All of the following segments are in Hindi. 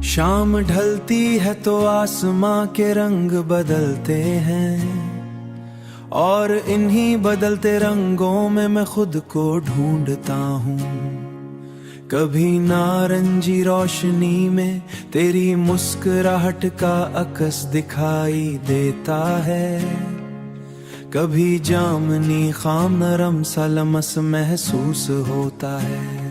शाम ढलती है तो आसमां के रंग बदलते हैं, और इन्हीं बदलते रंगों में मैं खुद को ढूंढता हूँ। कभी नारंगी रोशनी में तेरी मुस्कुराहट का अक्स दिखाई देता है, कभी जामनी खाम नरम सा लमस महसूस होता है।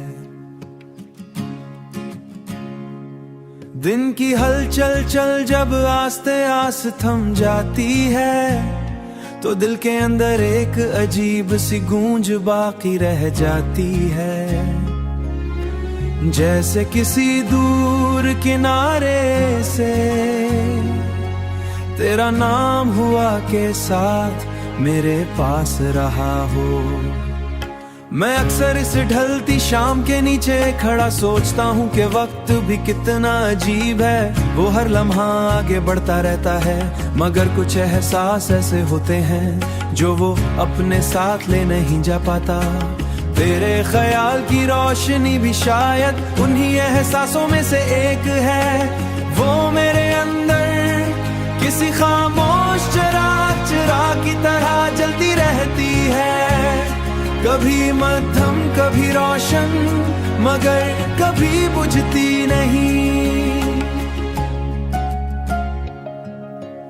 दिन की हलचल चल जब आस्ते आस थम जाती है, तो दिल के अंदर एक अजीब सी गूंज बाकी रह जाती है। जैसे किसी दूर किनारे से तेरा नाम हुआ के साथ मेरे पास रहा हो। मैं अक्सर इस ढलती शाम के नीचे खड़ा सोचता हूँ कि वक्त भी कितना अजीब है। वो हर लम्हा आगे बढ़ता रहता है, मगर कुछ एहसास ऐसे होते हैं जो वो अपने साथ ले नहीं जा पाता। तेरे ख्याल की रोशनी भी शायद उन्हीं एहसासों में से एक है। वो मेरे अंदर किसी खामोश चिराग की तरह जलती रहती है, कभी मध्यम कभी रोशन, मगर कभी बुझती नहीं।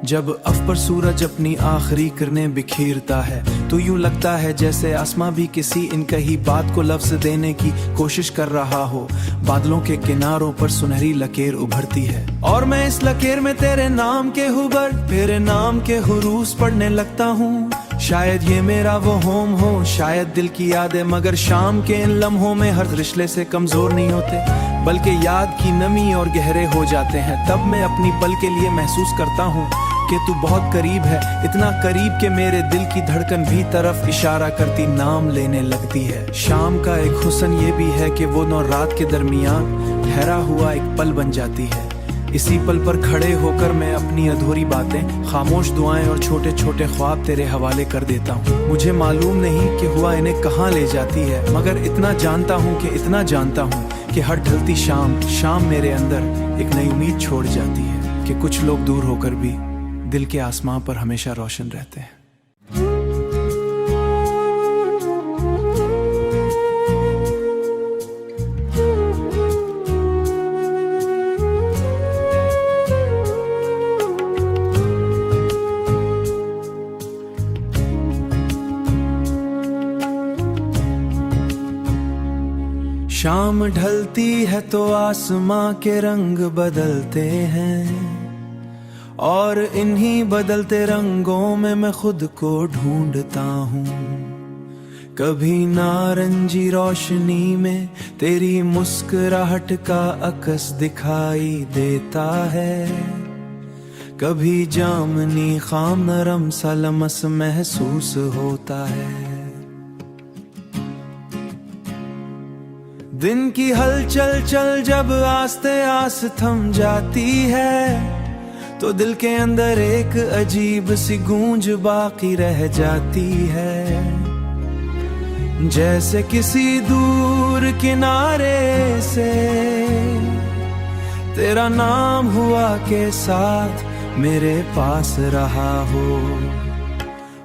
जब अफ पर सूरज अपनी आखिरी किरणें बिखेरता है, तो यूं लगता है जैसे आसमां भी किसी इनकही बात को लफ्ज देने की कोशिश कर रहा हो। बादलों के किनारों पर सुनहरी लकीर उभरती है, और मैं इस लकीर में तेरे नाम के हुबर, तेरे नाम के हुरूस पढ़ने लगता हूँ। शायद ये मेरा वो होम हो, शायद दिल की यादें, मगर शाम के इन लम्हों में हर रिश्ते से कमजोर नहीं होते, बल्कि याद की नमी और गहरे हो जाते हैं। तब मैं अपनी पल के लिए महसूस करता हूँ कि तू बहुत करीब है, इतना करीब कि मेरे दिल की धड़कन भी तरफ इशारा करती नाम लेने लगती है। शाम का एक हुस्न ये भी है कि वो नौ रात के दरमियान ठहरा हुआ एक पल बन जाती है। इसी पल पर खड़े होकर मैं अपनी अधूरी बातें, खामोश दुआएं और छोटे छोटे ख्वाब तेरे हवाले कर देता हूँ। मुझे मालूम नहीं कि हुआ इन्हें कहाँ ले जाती है, मगर इतना जानता हूँ कि हर ढलती शाम मेरे अंदर एक नई उम्मीद छोड़ जाती है कि कुछ लोग दूर होकर भी दिल के आसमां पर हमेशा रोशन रहते हैं। शाम ढलती है तो आसमां के रंग बदलते हैं, और इन्हीं बदलते रंगों में मैं खुद को ढूंढता हूँ। कभी नारंगी रोशनी में तेरी मुस्कुराहट का अक्स दिखाई देता है, कभी जामनी खाम नरम सा लमस महसूस होता है। दिन की हलचल चल जब आस्ते आस थम जाती है, तो दिल के अंदर एक अजीब सी गूंज बाकी रह जाती है। जैसे किसी दूर किनारे से तेरा नाम हुआ के साथ मेरे पास रहा हो।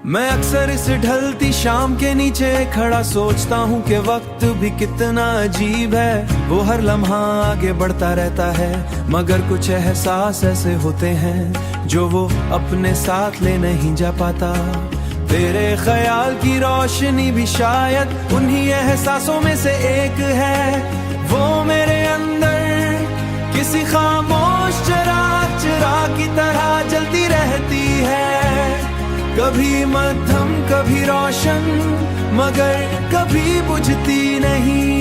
मैं अक्सर इस ढलती शाम के नीचे खड़ा सोचता हूँ कि वक्त भी कितना अजीब है। वो हर लम्हा आगे बढ़ता रहता है, मगर कुछ एहसास ऐसे होते हैं जो वो अपने साथ ले नहीं जा पाता। तेरे ख्याल की रोशनी भी शायद उन्हीं एहसासों में से एक है। वो मेरे अंदर किसी खामोश चिराग की तरह जलती रहती है, कभी मध्यम कभी रोशन, मगर कभी बुझती नहीं।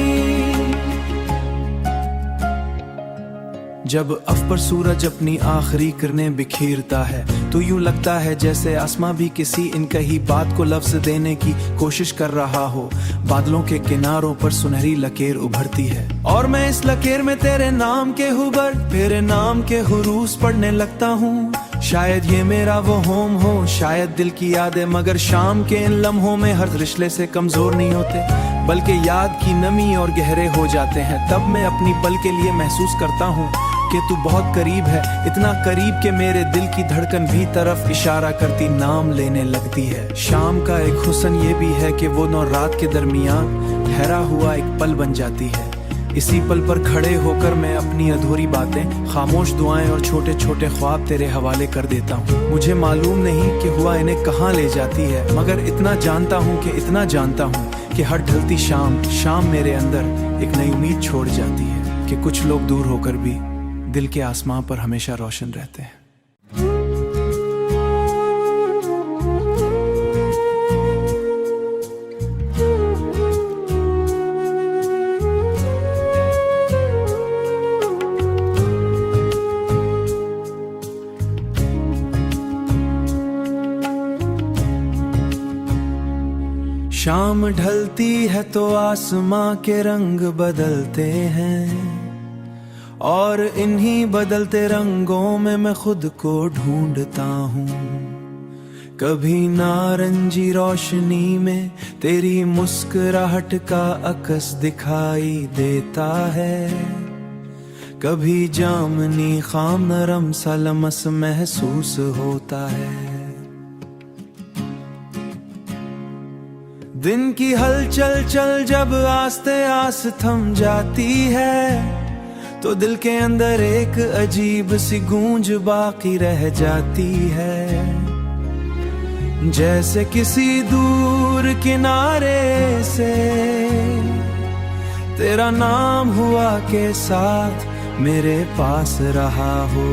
जब अफ पर सूरज अपनी आखिरी किरणें बिखेरता है, तो यूं लगता है जैसे आसमां भी किसी इनकही बात को लफ्ज देने की कोशिश कर रहा हो। बादलों के किनारों पर सुनहरी लकीर उभरती है, और मैं इस लकीर में तेरे नाम के हुबर, तेरे नाम के हुरूस पढ़ने लगता हूँ। शायद ये मेरा वो होम हो, शायद दिल की यादें, मगर शाम के इन लम्हों में हर रिश्ते से कमजोर नहीं होते, बल्कि याद की नमी और गहरे हो जाते हैं। तब मैं अपनी पल के लिए महसूस करता हूँ कि तू बहुत करीब है, इतना करीब कि मेरे दिल की धड़कन भी तरफ इशारा करती नाम लेने लगती है। शाम का एक हुस्न ये भी है कि वो नौ रात के दरमियान ठहरा हुआ एक पल बन जाती है। इसी पल पर खड़े होकर मैं अपनी अधूरी बातें, खामोश दुआएं और छोटे छोटे ख्वाब तेरे हवाले कर देता हूँ। मुझे मालूम नहीं कि हुआ इन्हें कहाँ ले जाती है, मगर इतना जानता हूँ कि हर ढलती शाम मेरे अंदर एक नई उम्मीद छोड़ जाती है कि कुछ लोग दूर होकर भी दिल के आसमां पर हमेशा रोशन रहते हैं। शाम ढलती है तो आसमां के रंग बदलते हैं, और इन्हीं बदलते रंगों में मैं खुद को ढूंढता हूँ। कभी नारंगी रोशनी में तेरी मुस्कुराहट का अक्स दिखाई देता है, कभी जामनी खाम नरम सा लमस महसूस होता है। दिन की हलचल चल जब आस्ते आस थम जाती है, तो दिल के अंदर एक अजीब सी गूंज बाकी रह जाती है। जैसे किसी दूर किनारे से तेरा नाम हुआ के साथ मेरे पास रहा हो।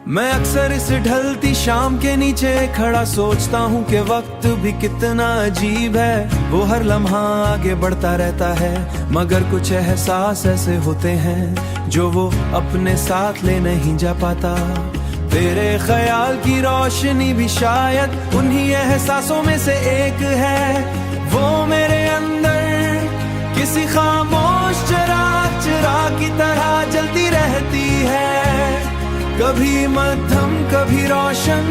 मैं अक्सर इस ढलती शाम के नीचे खड़ा सोचता हूँ कि वक्त भी कितना अजीब है। वो हर लम्हा आगे बढ़ता रहता है, मगर कुछ एहसास ऐसे होते हैं जो वो अपने साथ ले नहीं जा पाता। तेरे ख्याल की रोशनी भी शायद उन्हीं एहसासों में से एक है। वो मेरे अंदर किसी खामोश चिराग की तरह जलती रहती है, कभी मध्यम कभी रोशन,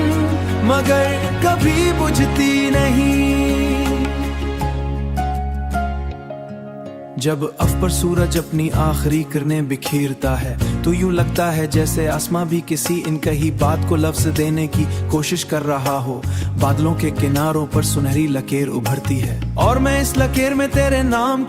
मगर कभी बुझती नहीं। जब अफ पर सूरज अपनी आखिरी किरणें बिखेरता है, तो यूं लगता है जैसे आसमां भी किसी इनकही बात को लफ्ज देने की कोशिश कर रहा हो। बादलों के किनारों पर सुनहरी लकीर उभरती है, और मैं इस लकीर में तेरे नाम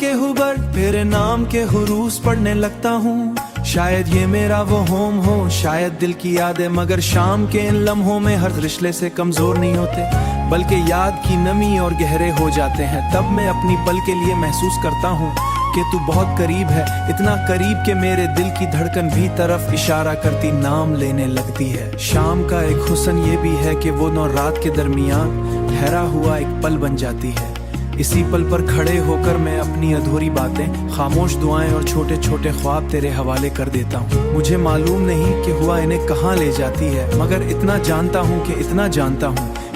के हुरूस पढ़ने लगता हूँ। शायद ये मेरा वो होम हो, शायद दिल की यादें, मगर शाम के इन लम्हों में हर रिश्ते से कमजोर नहीं होते, बल्कि याद की नमी और गहरे हो जाते हैं। तब मैं अपनी पल के लिए महसूस करता हूँ कि तू बहुत करीब है, इतना करीब कि मेरे दिल की धड़कन भी तरफ इशारा करती नाम लेने लगती है। शाम का एक हुस्न ये भी है कि वो नौ रात के दरमियान ठहरा हुआ एक पल बन जाती है। इसी पल पर खड़े होकर मैं अपनी अधूरी बातें, खामोश दुआएं और छोटे छोटे ख्वाब तेरे हवाले कर देता हूँ। मुझे मालूम नहीं कि हुआ इन्हें कहाँ ले जाती है, मगर इतना जानता हूँ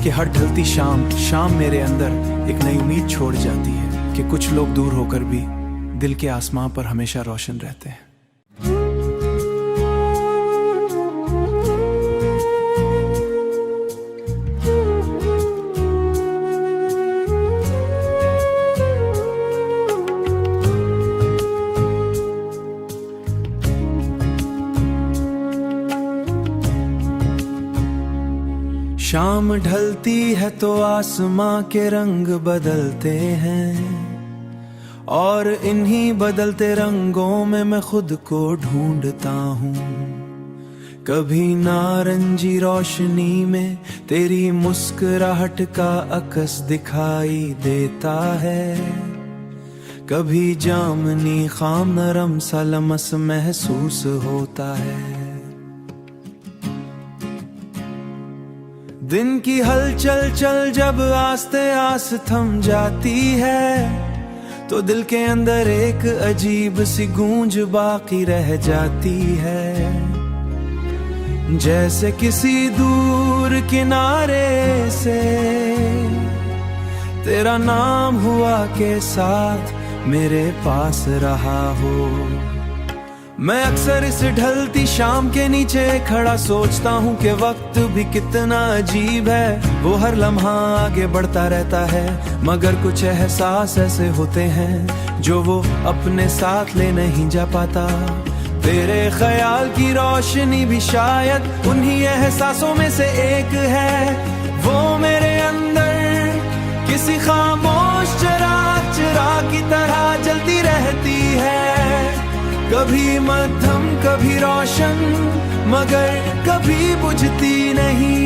कि हर ढलती शाम मेरे अंदर एक नई उम्मीद छोड़ जाती है कि कुछ लोग दूर होकर भी दिल के आसमां पर हमेशा रोशन रहते हैं। शाम ढलती है तो आसमां के रंग बदलते हैं, और इन्हीं बदलते रंगों में मैं खुद को ढूंढता हूँ। कभी नारंगी रोशनी में तेरी मुस्कुराहट का अक्स दिखाई देता है, कभी जामनी खाम नरम सा लमस महसूस होता है। दिन की हलचल चल जब आस्ते आस थम जाती है, तो दिल के अंदर एक अजीब सी गूंज बाकी रह जाती है। जैसे किसी दूर किनारे से तेरा नाम हुआ के साथ मेरे पास रहा हो। मैं अक्सर इस ढलती शाम के नीचे खड़ा सोचता हूँ कि वक्त भी कितना अजीब है। वो हर लम्हा आगे बढ़ता रहता है, मगर कुछ एहसास ऐसे होते हैं जो वो अपने साथ ले नहीं जा पाता। तेरे ख्याल की रोशनी भी शायद उन्हीं एहसासों में से एक है, वो मेरे अंदर किसी खामोश चिराग की तरह जलती रहती है, कभी मध्यम कभी रोशन मगर कभी बुझती नहीं।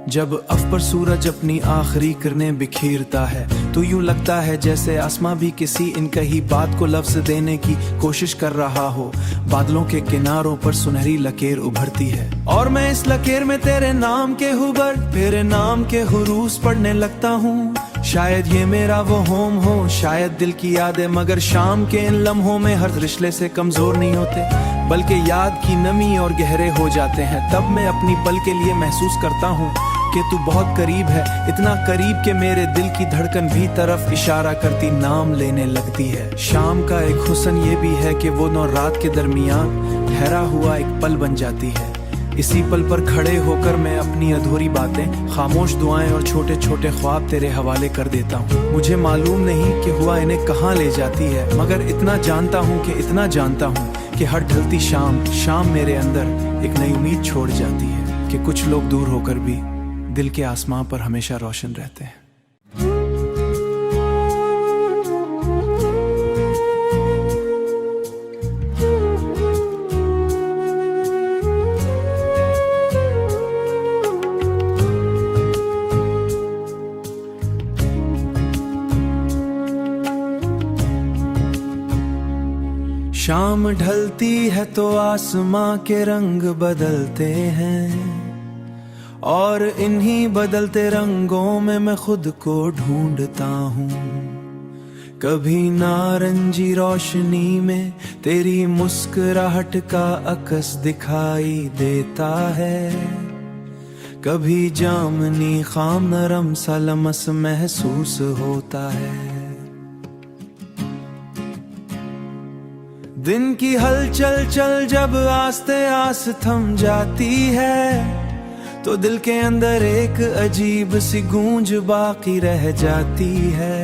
जब अफ पर सूरज अपनी आखिरी किरणें बिखेरता है तो यूं लगता है जैसे आसमां भी किसी इनकही बात को लफ्ज देने की कोशिश कर रहा हो। बादलों के किनारों पर सुनहरी लकीर उभरती है और मैं इस लकीर में तेरे नाम के हुबर, तेरे नाम के हुरूस पढ़ने लगता हूँ। शायद ये मेरा वो होम हो, शायद दिल की यादें, मगर शाम के इन लम्हों में हर रिश्ते से कमजोर नहीं होते बल्कि याद की नमी और गहरे हो जाते हैं। तब मैं अपनी पल के लिए महसूस करता हूँ कि तू बहुत करीब है, इतना करीब कि मेरे दिल की धड़कन भी तरफ इशारा करती नाम लेने लगती है। शाम का एक हुस्न ये भी है कि वो नौ रात के दरमियान ठहरा हुआ एक पल बन जाती है। इसी पल पर खड़े होकर मैं अपनी अधूरी बातें, खामोश दुआएं और छोटे छोटे ख्वाब तेरे हवाले कर देता हूँ। मुझे मालूम नहीं कि हुआ इन्हें कहाँ ले जाती है, मगर इतना जानता हूँ कि हर ढलती शाम मेरे अंदर एक नई उम्मीद छोड़ जाती है कि कुछ लोग दूर होकर भी दिल के आसमां पर हमेशा रोशन रहते हैं। शाम ढलती है तो आसमां के रंग बदलते हैं और इन्हीं बदलते रंगों में मैं खुद को ढूंढता हूँ। कभी नारंगी रोशनी में तेरी मुस्कुराहट का अक्स दिखाई देता है, कभी जामनी खाम नरम सा लमस महसूस होता है। दिन की हलचल चल जब आस्ते आस थम जाती है तो दिल के अंदर एक अजीब सी गूंज बाकी रह जाती है,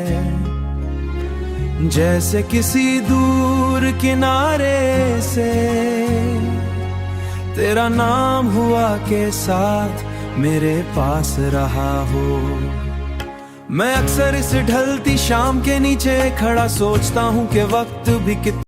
जैसे किसी दूर किनारे से तेरा नाम हुआ के साथ मेरे पास रहा हो। मैं अक्सर इस ढलती शाम के नीचे खड़ा सोचता हूँ कि वक्त भी कितना